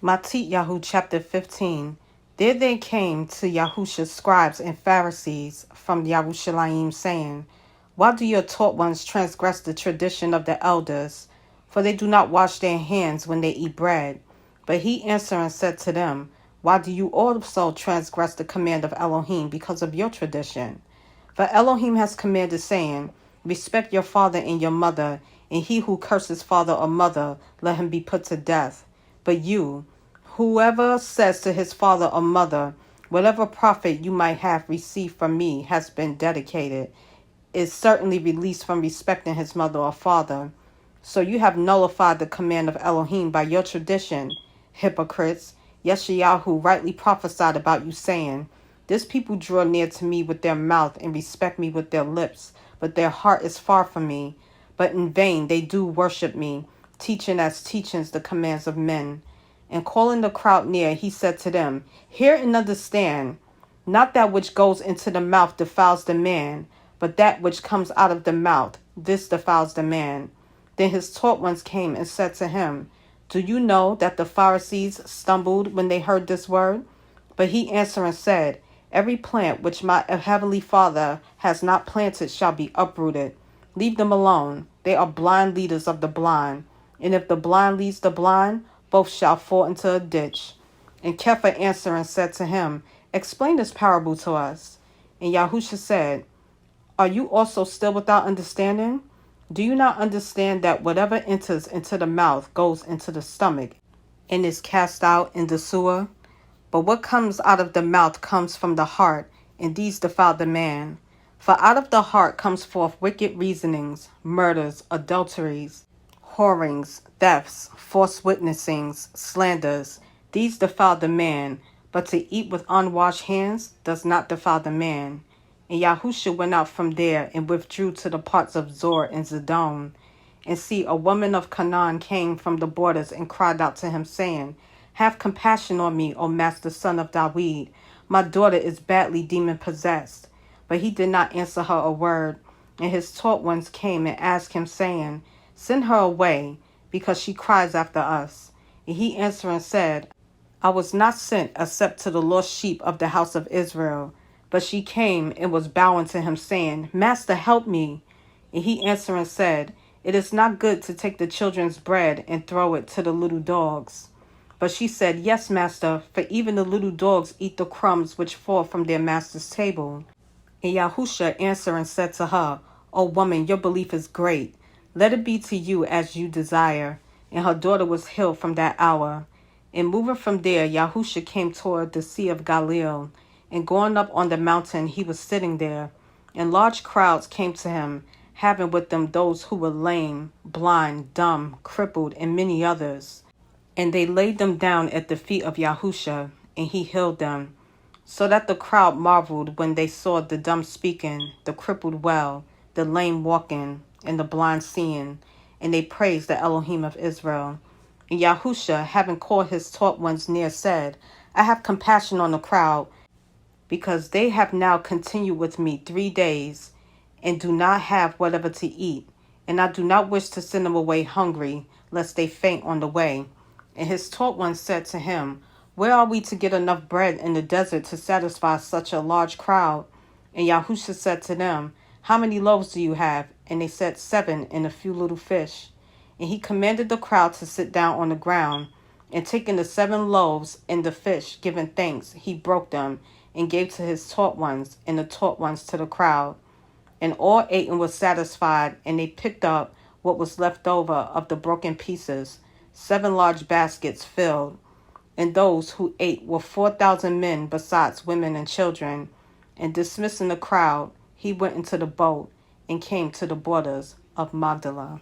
Matthithyahu chapter 15. There they came to Yahusha's scribes and Pharisees from Yahushalayim, saying, why do your taught ones transgress the tradition of the elders? For they do not wash their hands when they eat bread. But he answering said to them, why do you also transgress the command of Elohim because of your tradition? For Elohim has commanded, saying, respect your father and your mother, and he who curses father or mother, let him be put to death. But you, whoever says to his father or mother, whatever profit you might have received from me has been dedicated, is certainly released from respecting his mother or father. So you have nullified the command of Elohim by your tradition, hypocrites. Yeshayahu rightly prophesied about you, saying, this people draw near to me with their mouth and respect me with their lips, but their heart is far from me. But in vain they do worship me, teaching as teachings the commands of men. And calling the crowd near, he said to them, hear and understand. Not that which goes into the mouth defiles the man, but that which comes out of the mouth, this defiles the man. Then his taught ones came and said to him, do you know that the Pharisees stumbled when they heard this word? But he answering said, every plant which my heavenly Father has not planted shall be uprooted. Leave them alone. They are blind leaders of the blind. And if the blind leads the blind, both shall fall into a ditch. And Kepha answering said to him, explain this parable to us. And Yahusha said, are you also still without understanding? Do you not understand that whatever enters into the mouth goes into the stomach and is cast out in the sewer? But what comes out of the mouth comes from the heart, and these defile the man. For out of the heart comes forth wicked reasonings, murders, adulteries, whorings, thefts, false witnessings, slanders. These defile the man, but to eat with unwashed hands does not defile the man. And Yahusha went out from there and withdrew to the parts of Zor and Zidon. And see, a woman of Canaan came from the borders and cried out to him, saying, have compassion on me, O master son of David. My daughter is badly demon-possessed. But he did not answer her a word. And his taught ones came and asked him, saying, send her away, because she cries after us. And he answering said, I was not sent except to the lost sheep of the house of Israel. But she came and was bowing to him, saying, Master, help me. And he answering said, it is not good to take the children's bread and throw it to the little dogs. But she said, yes, master, for even the little dogs eat the crumbs which fall from their master's table. And Yahusha answering said to her, O woman, your belief is great. Let it be to you as you desire. And her daughter was healed from that hour. And moving from there, Yahusha came toward the Sea of Galilee. And going up on the mountain, he was sitting there. And large crowds came to him, having with them those who were lame, blind, dumb, crippled, and many others. And they laid them down at the feet of Yahusha, and he healed them. So that the crowd marveled when they saw the dumb speaking, the crippled well, the lame walking, and the blind seeing. And they praised the Elohim of Israel. And Yahusha, having called his taught ones near, said, I have compassion on the crowd, because they have now continued with me 3 days, and do not have whatever to eat. And I do not wish to send them away hungry, lest they faint on the way. And his taught ones said to him, where are we to get enough bread in the desert to satisfy such a large crowd? And Yahusha said to them, how many loaves do you have? And they said, 7, and a few little fish. And he commanded the crowd to sit down on the ground. And taking the 7 loaves and the fish, giving thanks, he broke them, and gave to his taught ones, and the taught ones to the crowd. And all ate and were satisfied, and they picked up what was left over of the broken pieces, 7 large baskets filled. And those who ate were 4,000 men, besides women and children. And dismissing the crowd, he went into the boat and came to the borders of Magdala.